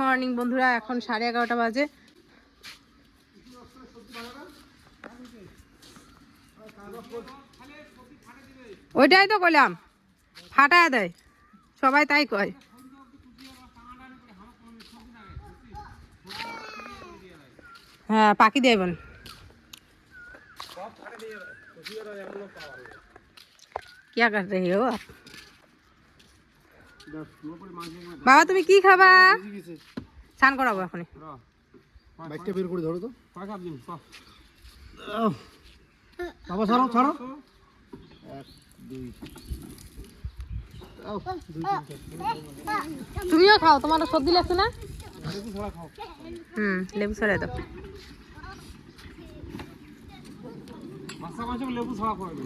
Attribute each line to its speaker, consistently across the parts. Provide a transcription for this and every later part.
Speaker 1: Morning বন্ধুরা, এখন 11:30 বাজে। ওইটাই তো বললাম, ফাটায় দেয় সবাই, তাই কয়। হ্যাঁ, পাখি দেয় বল। क्या कर रहे हो आप? বাবা তুমি কি খাবা? স্নান করাবো এখন।
Speaker 2: বাইকটা বের করে ধরো তো। বাবা ছাড়ো ছাড়ো। 1 2
Speaker 1: তুমিও খাও, তোমার সর্দি লাগছে না? লেবু ছড়া দাও।
Speaker 2: লেবু ছাড়া করবে।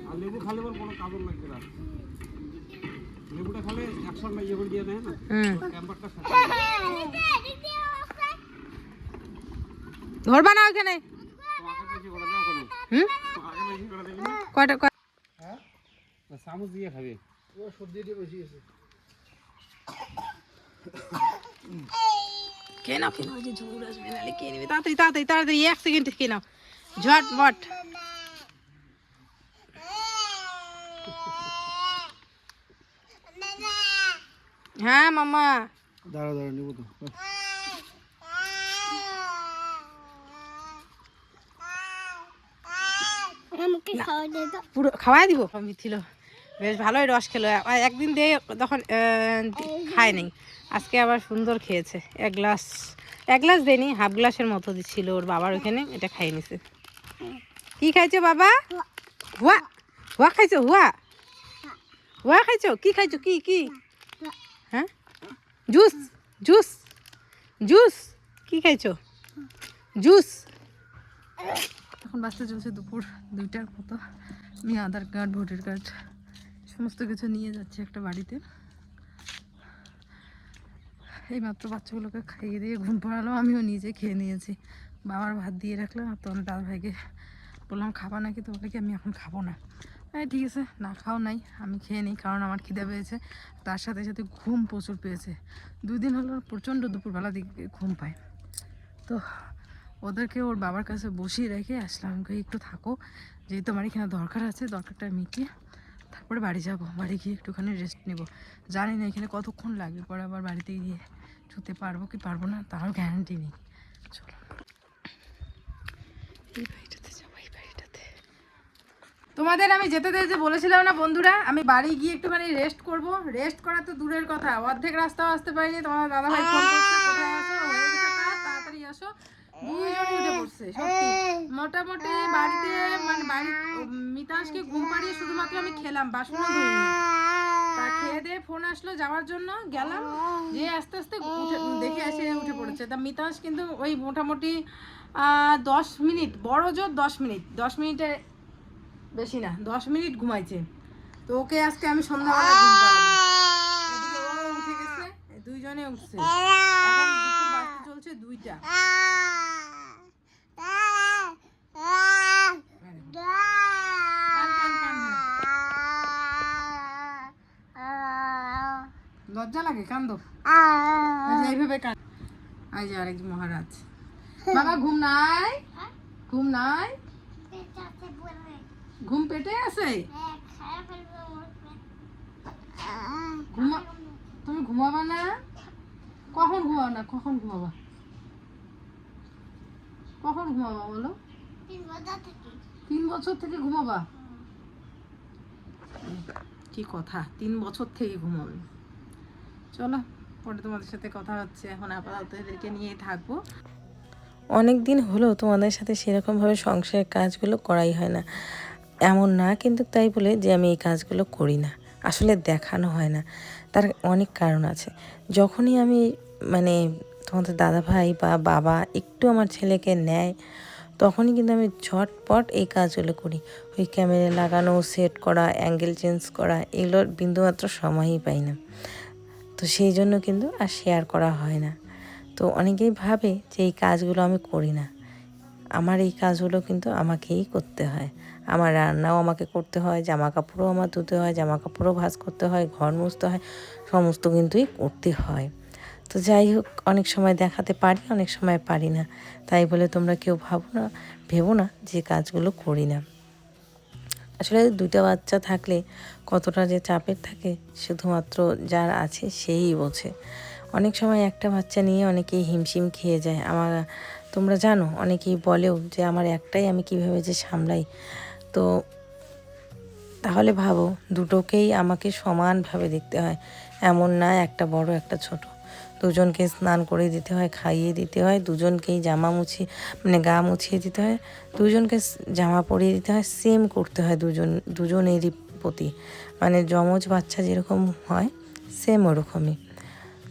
Speaker 2: আর লেবু খালে কোনো কাজল লাগবে না। লেবুটা খালে অ্যাকশন না ইয়ে করে দিয়ে দেয় না। ক্যাম্পারটা
Speaker 1: ধরবা না ওখানে। কয়টা
Speaker 2: হ্যাঁ চামচ দিয়ে খাবে। ও সবজি দিয়ে বেশি গেছে।
Speaker 1: কে নাও ওই যে ঝুড় আসবে, নাহলে কে নেবে? তাড়াতাড়ি তাড়াতাড়ি তাড়াতাড়ি 1 সেকেন্ডে কে নাও, ঝটপট। হ্যাঁ মামা,
Speaker 2: দাঁড়া দাঁড়া নিব তো।
Speaker 1: পুরো খাওয়াই দিব। মিথিল বেশ ভালোই রস খেলো, একদিন দিয়ে তখন খায় নাই, আজকে আবার সুন্দর খেয়েছে। এক গ্লাস দেয়নি, হাফ গ্লাসের মতো ছিল ওর বাবার ওখানে, এটা খাই নিছে। কি খাইছো বাবা? হুয়া হুয়া খাইছো? হুয়া খাইছো? কি খাইছো? কি কি? হ্যাঁ, জুস জুস জুস। কি খাইছো? জুস। এখন বাসতে চলছে দুপুর 2টার মতো। আমি আধার কার্ড, ভোটার কার্ড সমস্ত কিছু নিয়ে যাচ্ছি একটা বাড়িতে। এইমাত্র বাচ্চাগুলোকে খাইয়ে দিয়ে ঘুম পাড়ালাম, আমিও নিজে খেয়ে নিয়েছি। বাবার ভাত দিয়ে রাখলাম, আর তোমার দাদা ভাইকে বললাম খাবা নাকি, তো বলে কি আমি এখন খাবো না। ঠিক আছে, না খাও নাই, আমি খেয়ে নিই, কারণ আমার খিদে পেয়েছে, তার সাথে সাথে ঘুম প্রচুর পেয়েছে। 2 দিন হলো প্রচণ্ড দুপুরবেলা দিকে ঘুম পায়। তো ওদেরকে ওর বাবার কাছে বসিয়ে রেখে আসলাম, একটু থাকো, যেহেতু আমার এখানে দরকার আছে, দরকারটা মিটিয়ে তারপরে বাড়ি যাব। বাড়ি গিয়ে একটুখানি রেস্ট নেব। জানি না এখানে কতক্ষণ লাগবে, পরে আবার বাড়িতে গিয়ে শুতে পারবো কি পারবো না তারও গ্যারান্টি নেই। চলো এই বাড়িটাতে যাবো, এই বাড়িটাতে। তোমাদের আমি যেতে যে বলেছিলাম না বন্ধুরা, আমি বাড়ি গিয়ে একটুখানি রেস্ট করব। রেস্ট করা তো দূরের কথা, অর্ধেক রাস্তাও আসতে পারিনি। তোমার দাদা ভাই ফোন করছে, কোথায় আসো, হয়ে গেছে কাজ, তাড়াতাড়ি আসো। 2 জনই উঠে পড়ছে সত্যি। মোটামুটি বাড়িতে মানে মিতাংশকে ঘুম পাড়িয়ে শুধুমাত্র আমি খেলাম, বাসনও ধুইনি। তা খেয়ে দিয়ে ফোন আসলো যাওয়ার জন্য, গেলাম, যে আস্তে আস্তে দেখে এসে উঠে পড়েছে। তা মিতাংশ কিন্তু ওই মোটামুটি 10 মিনিট, বড় জোর 10 মিনিটের বেশি না, 10 মিনিট ঘুমাইছে। তো ওকে আজকে আমি সন্ধ্যাবেলা ঘুম পাড়াবো। এদিকে ও উঠে গেছে, 2 জনে উঠছে। এখন দুপুর বাজতে চলছে 2টা। লজ্জা লাগে, কান্দো এইভাবে কান। আজ আরেক মহারাজ। বাবা ঘুম নাই? ঘুম নাই? ঘুম পেটে আছে? তুমি ঘুমাবা না? কখন ঘুমাও না? কখন ঘুমাবা? কখন ঘুমাবা বলো? 3 বছর থেকে ঘুমাবা? কি কথা, 3 বছর থেকে ঘুমাবে। চলো পরে তোমাদের সাথে কথা হচ্ছে, এখন আপাতত এদেরকে নিয়েই থাকবো।
Speaker 3: অনেক দিন হলো তোমাদের সাথে সেরকমভাবে সংসারের কাজগুলো করাই হয় না। এমন না কিন্তু তাই বলে যে আমি এই কাজগুলো করি না, আসলে দেখানো হয় না। তার অনেক কারণ আছে। যখনই আমি মানে তোমাদের দাদা ভাই বা বাবা একটু আমার ছেলেকে নেয়, তখনই কিন্তু আমি ঝটপট এই কাজগুলো করি। ওই ক্যামেরা লাগানো, সেট করা, অ্যাঙ্গেল চেঞ্জ করা, এগুলোর বিন্দুমাত্র সময়ই পাই না। তো সেই জন্য কিন্তু আর শেয়ার করা হয় না। তো অনেকেই ভাবে যে এই কাজগুলো আমি করি না। আমার এই কাজগুলো কিন্তু আমাকেই করতে হয়। আমার রান্নাও আমাকে করতে হয়, জামা কাপড়ও আমার ধুতে হয়, জামা কাপড়ও ভাঁজ করতে হয়, ঘর মুছতে হয়, সমস্ত কিন্তুই করতে হয়। তো যাই হোক, অনেক সময় দেখাতে পারি, অনেক সময় পারি না। তাই বলে তোমরা কেউ ভেবো না যে কাজগুলো করি না। আসলে 2টা বাচ্চা থাকলে কতটা যে চাপের থাকে শুধুমাত্র যার আছে সেই বোঝে। অনেক সময় একটা বাচ্চা নিয়ে অনেকেই হিমশিম খেয়ে যায়। তোমরা জানো, অনেকেই বলেও যে আমার একটাই, আমি কিভাবে যে সামলাই। তো তাহলে ভাবো, দুটোকেই আমাকে সমানভাবে দেখতে হয়। এমন না একটা বড় একটা ছোট, দুজনকে স্নান করে দিতে হয়, খাইয়ে দিতে হয়, দুজনকেই গা মুছিয়ে দিতে হয়, দুজনকে জামা পরিয়ে দিতে হয়, সেম করতে হয় দুজনেরই প্রতি। মানে যমজ বাচ্চা যেরকম হয় সেম ওরকমই।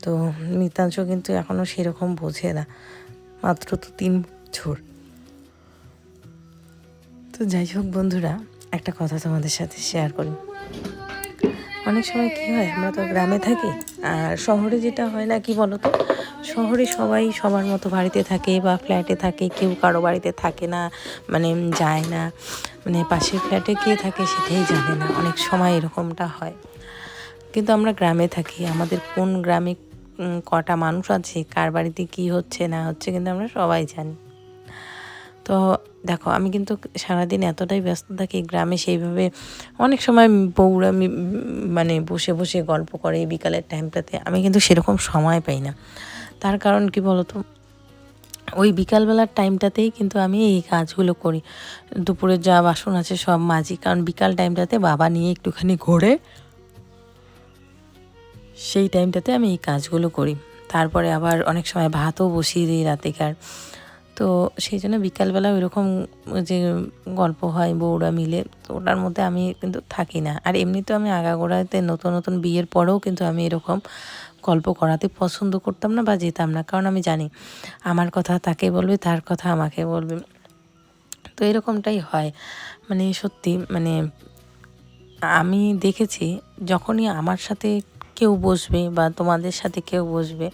Speaker 3: তো মিতাংশ কিন্তু এখনও সেরকম বোঝে না, মাত্র তো 3 বছর। তো যাই হোক বন্ধুরা, একটা কথা তোমাদের সাথে শেয়ার করি। অনেক সময় কী হয়, আমরা তো গ্রামে থাকি, আর শহরে যেটা হয় না কি বলো তো, শহরে সবাই সবার মতো বাড়িতে থাকে বা ফ্ল্যাটে থাকে, কেউ কারো বাড়িতে থাকে না, মানে যায় না, মানে পাশের ফ্ল্যাটে কে থাকে সেটাই জানে না, অনেক সময় এরকমটা হয়। কিন্তু আমরা গ্রামে থাকি, আমাদের কোন গ্রামে কটা মানুষ আছে, কার বাড়িতে কি হচ্ছে না হচ্ছে কিন্তু আমরা সবাই জানি। তো দেখো, আমি কিন্তু সারাদিন এতটাই ব্যস্ত থাকি গ্রামে, সেইভাবে অনেক সময় বউরা মানে বসে বসে গল্প করে বিকালের টাইমটাতে, আমি কিন্তু সেরকম সময় পাই না। তার কারণ কি বলতো, ওই বিকালবেলার টাইমটাতেই কিন্তু আমি এই কাজগুলো করি। দুপুরের যা বাসন আছে সব মাজি, কারণ বিকাল টাইমটাতে বাবা নিয়ে একটুখানি ঘোরে, সেই টাইমটাতে আমি এই কাজগুলো করি। তারপরে আবার অনেক সময় ভাতও বসিয়ে দিই রাতেকার। তো সেই জন্য বিকালবেলা ওইরকম যে গল্প হয় বউরা মিলে, তো ওটার মধ্যে আমি কিন্তু থাকি না। আর এমনিতেও আমি আগাগোড়াতে নতুন নতুন বিয়ের পরেও কিন্তু আমি এরকম গল্প করাতে পছন্দ করতাম না বা যেতাম না, কারণ আমি জানি আমার কথা তাকে বলবে, তার কথা আমাকে বলবে। তো এরকমটাই হয়, মানে সত্যি, মানে আমি দেখেছি যখনই আমার সাথে কেউ বসবে বা তোমাদের সাথে কেউ বসবে,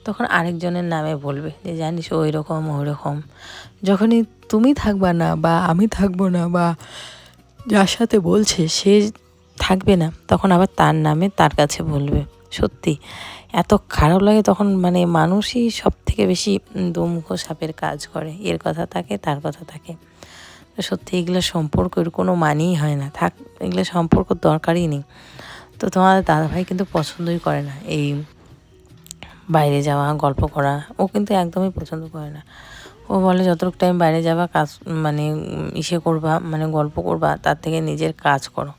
Speaker 3: তখন আরেকজনের নামে বলবে যে জানিস ওই রকম ওই রকম। যখনই তুমি থাকবা না বা আমি থাকবো না বা যার সাথে বলছে সে থাকবে না, তখন আবার তার নামে তার কাছে বলবে। সত্যি এত খারাপ লাগে তখন, মানে মানুষই সব থেকে বেশি দুমুখ সাপের কাজ করে, এর কথা থাকে তার কথা থাকে। সত্যি এগুলো সম্পর্কের কোনো মানেই হয় না, থাক এগুলো সম্পর্ক দরকারই নেই। তো তোমাদের দাদাভাই কিন্তু পছন্দই করে না এই বাইরে যাওয়া, গল্প করা, ও কিন্তু একদমই পছন্দ করে না। ও বলে যতটুকু টাইম বাইরে যাবা কাজ, মানে করবা, মানে গল্প করবা, তার থেকে নিজের কাজ করো।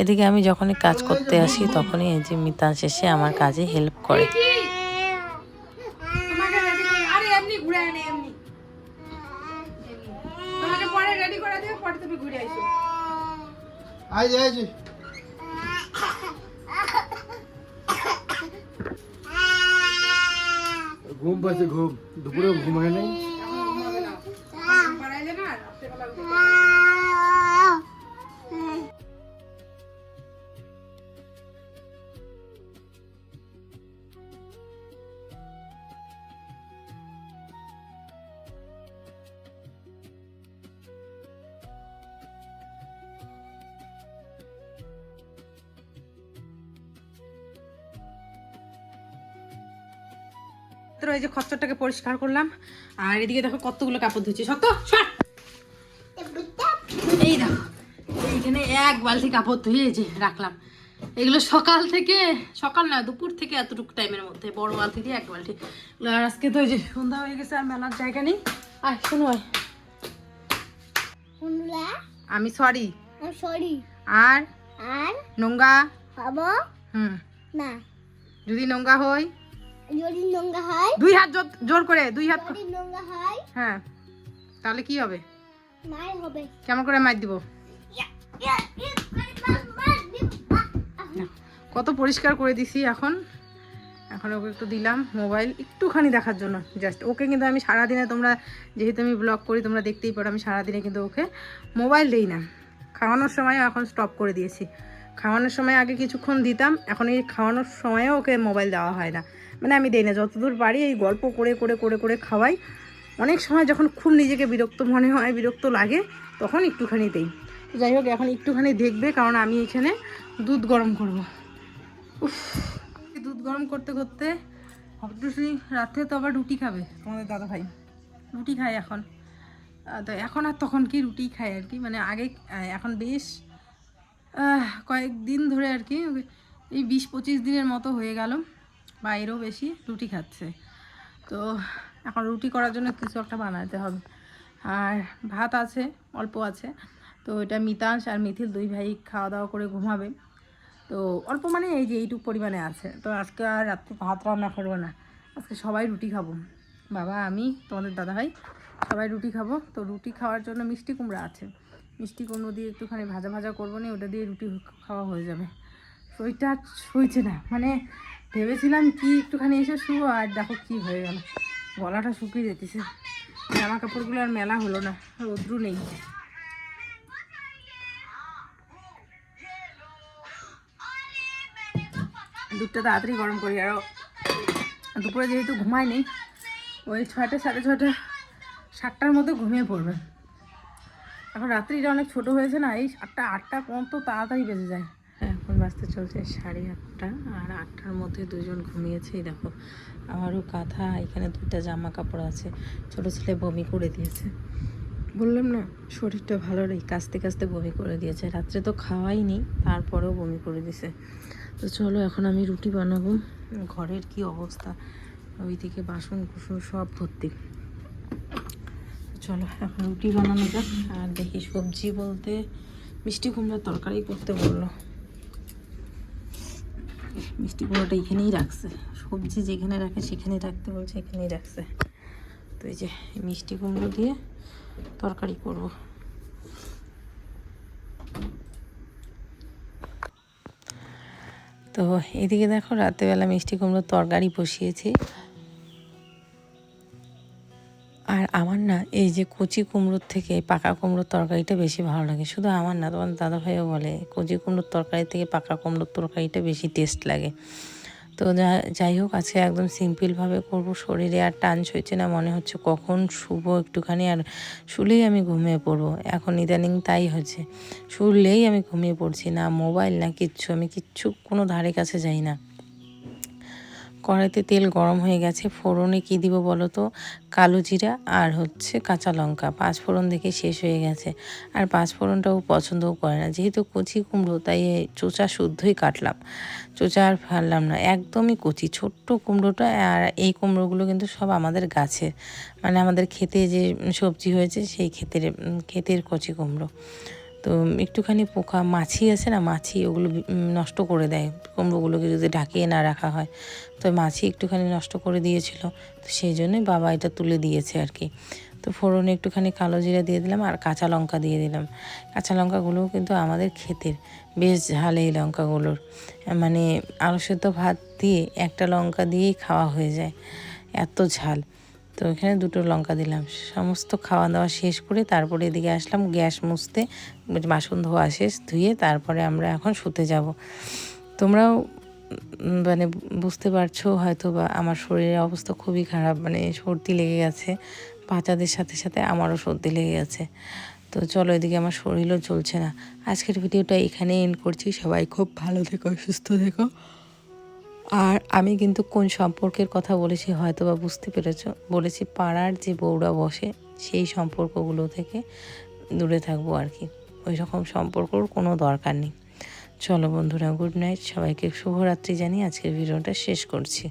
Speaker 3: এদিকে আমি যখনই কাজ করতে আসি তখনই এই যে মিতাংশ এসে আমার কাজে হেল্প করে।
Speaker 2: ঘুম পাচ্ছে, ঘুম দুপুরে ঘুমায় নাই।
Speaker 1: এই যে খচ্চরটাকে পরিষ্কার করলাম, আর এদিকে দেখো কতগুলো কাপড় ধুচ্ছি। শক্ত এই দেখো, এইখানে 1 বালতি কাপড় ধুয়ে যে রাখলাম। এগুলো সকাল না দুপুর থেকে এতটুকু টাইমের মধ্যে বড় বালতি দিয়ে 1 বালতি। আর আজকে তো এই যে সন্ধ্যা হয়ে গেছে, আর মেলার জায়গা নেই। আয় শোনো, আমি সরি আর নোংরা হবো না, যদি নোংরা হয় 2 হাত জোর করে 2 হাত, হ্যাঁ তাহলে কি হবে, কেমন করে মার দিব। কত পরিষ্কার করে দিছি। এখন ওকে একটু দিলাম মোবাইল একটুখানি দেখার জন্য, জাস্ট ওকে। কিন্তু আমি সারাদিনে, তোমরা যেহেতু আমি ব্লগ করি তোমরা দেখতেই পারো, আমি সারাদিনে কিন্তু ওকে মোবাইল দিই না। খাওয়ানোর সময় এখন স্টপ করে দিয়েছি। খাওয়ানোর সময় আগে কিছুক্ষণ দিতাম, এখন এই খাওয়ানোর সময়ও ওকে মোবাইল দেওয়া হয় না, মানে আমি দিই না। যতদূর পারি এই গল্প করে করে করে করে খাওয়াই। অনেক সময় যখন খুব নিজেকে বিরক্ত মনে হয়, বিরক্ত লাগে, তখন একটুখানি দেই। যাই হোক, এখন একটুখানি দেখবে, কারণ আমি এখানে দুধ গরম করব। দুধ গরম করতে করতে অবশ্যই রাত্রে তো আবার রুটি খাবে তোমাদের দাদা ভাই, রুটি খায় এখন। তো এখন আর তখন কি রুটি খায় আর কি, মানে আগে এখন বেশ কয়েকদিন ধরে আর কি, এই 20-25 দিনের মতো হয়ে গেল বা এরও বেশি রুটি খাচ্ছে। তো এখন রুটি করার জন্য কিছু একটা বানাতে হবে। আর ভাত আছে, অল্প আছে, তো এটা মিতাংশ আর মিথিল দুই ভাই খাওয়া দাওয়া করে ঘুমাবে। তো অল্প মানে এই যে এইটুকু পরিমাণে আছে। তো আজকে আর রাত্রে ভাত রান্না করবো না, আজকে সবাই রুটি খাবো, বাবা, আমি, তোমাদের দাদাভাই সবাই রুটি খাবো। তো রুটি খাওয়ার জন্য মিষ্টি কুমড়া আছে, মিষ্টি কুমড়ো দিয়ে একটুখানি ভাজা ভাজা করবো না, ওটা দিয়ে রুটি খাওয়া হয়ে যাবে। শরীরটা আর সইছে না, মানে ভেবেছিলাম কি একটুখানি এসে শুবো, আর দেখো কী হয়ে গেল, গলাটা শুকিয়ে যেতেছে। জামা কাপড়গুলো আর মেলা হলো না, রোদ্রু নেই। দুধটা তাড়াতাড়ি গরম করি, আরও দুপুরে যেহেতু ঘুমায়নি, ওই 6টা 6:30 7টার মধ্যে ঘুমিয়ে পড়বে। এখন রাত্রিটা অনেক ছোট হয়েছে না, এই 7টা 8টা কত তাড়াতাড়ি বেজে যায়।
Speaker 3: এখন বাজতে চলছে 8:30, আর 8টার মধ্যে দুজন ঘুমিয়েছেই। দেখো আমারও কাঁথা, এখানে 2টা জামা কাপড় আছে। ছোটো ছেলে বমি করে দিয়েছে, বললাম না শরীরটা ভালো নেই, কাঁচতে কাঁচতে বমি করে দিয়েছে। রাত্রে তো খাওয়াই নি, তারপরেও বমি করে দিয়েছে। তো চলো এখন আমি রুটি বানাবো। ঘরের কি অবস্থা, ওইদিকে বাসন কুসন সব ভর্তি। চলো এখন রুটি বানানো যাক। আর দেখি সবজি বলতে মিষ্টি কুমড়ার তরকারি করতে বললো। মিষ্টি কুমড়োটা এখানেই রাখছে, সবজি যেখানে রাখে সেখানেই রাখতে বলছে, এখানেই রাখছে। তো এই যে মিষ্টি কুমড়ো দিয়ে তরকারি করব। তো এদিকে দেখো রাত্রেবেলা মিষ্টি কুমড়োর তরকারি বসিয়েছি। আর আমার না এই যে কচি কুমড়োর থেকে পাকা কুমড়োর তরকারিটা বেশি ভালো লাগে। শুধু আমার না, তোমার দাদাভাইও বলে কচি কুমড়োর তরকারি থেকে পাকা কুমড়োর তরকারিটা বেশি টেস্ট লাগে। তো যাই হোক, আজকে একদম সিম্পলভাবে করব। শরীরে আর টান সইছে না, মনে হচ্ছে কখন শুবো একটুখানি, আর শুলেই আমি ঘুমিয়ে পড়বো। এখন ইদানিং তাই হচ্ছে, শুলেই আমি ঘুমিয়ে পড়ছি, না মোবাইল না কিচ্ছু, আমি কিচ্ছু কোনো ধারে কাছে যাই না। কড়াইতে তেল গরম হয়ে গেছে, ফোড়নে কি দিব বলো তো, কালো জিরা আর হচ্ছে কাঁচা লঙ্কা। 5 ফোড়ন দেখে শেষ হয়ে গেছে, আর 5 ফোড়নটাও পছন্দও করে না। যেহেতু কচি কুমড়ো তাই চোচা শুদ্ধই কাটলাম, চোচা আর ফেললাম না, একদমই কচি ছোট্ট কুমড়োটা। আর এই কুমড়োগুলো কিন্তু সব আমাদের গাছের, মানে আমাদের ক্ষেতে যে সবজি হয়েছে সেই ক্ষেতের কচি কুমড়ো। তো একটুখানি পোকা মাছি আছে না, মাছি ওগুলো নষ্ট করে দেয় কুমড়োগুলোকে যদি ঢাকিয়ে না রাখা হয়। তো মাছি একটুখানি নষ্ট করে দিয়েছিল, তো সেই জন্যই বাবা এটা তুলে দিয়েছে আর কি। তো ফোড়নে একটুখানি কালো জিরা দিয়ে দিলাম, আর কাঁচা লঙ্কা দিয়ে দিলাম। কাঁচা লঙ্কাগুলোও কিন্তু আমাদের ক্ষেতের, বেশ ঝাল এই লঙ্কাগুলোর, মানে আলু সেদ্ধ ভাত দিয়ে একটা লঙ্কা দিয়েই খাওয়া হয়ে যায়, এত ঝাল। তো এখানে 2টো লঙ্কা দিলাম। সমস্ত খাওয়া দাওয়া শেষ করে তারপরে এদিকে আসলাম গ্যাস মুছতে, বাসন ধোয়া শেষ, ধুয়ে তারপরে আমরা এখন শুতে যাব। তোমরাও মানে বুঝতে পারছো হয়তো বা আমার শরীরের অবস্থা খুবই খারাপ, মানে সর্দি লেগে গেছে, বাচ্চাদের সাথে সাথে আমারও সর্দি লেগে গেছে। তো চলো, এদিকে আমার শরীরও চলছে না। আজকের ভিডিওটা এখানে এন্ড করছি। সবাই খুব ভালো থেকো, সুস্থ থেকো। আর আমি কিন্তু কোন সম্পর্কের কথা বলেছি হয়তো বা বুঝতে পেরেছো, বলেছি পাড়ার যে বউরা বসে সেই সম্পর্কগুলো থেকে দূরে থাকবো আর কি, ওই রকম সম্পর্কর কোনো দরকার নেই। চলো বন্ধুরা, গুড নাইট, সবাইকে শুভরাত্রি জানিয়ে আজকের ভিডিওটা শেষ করছি।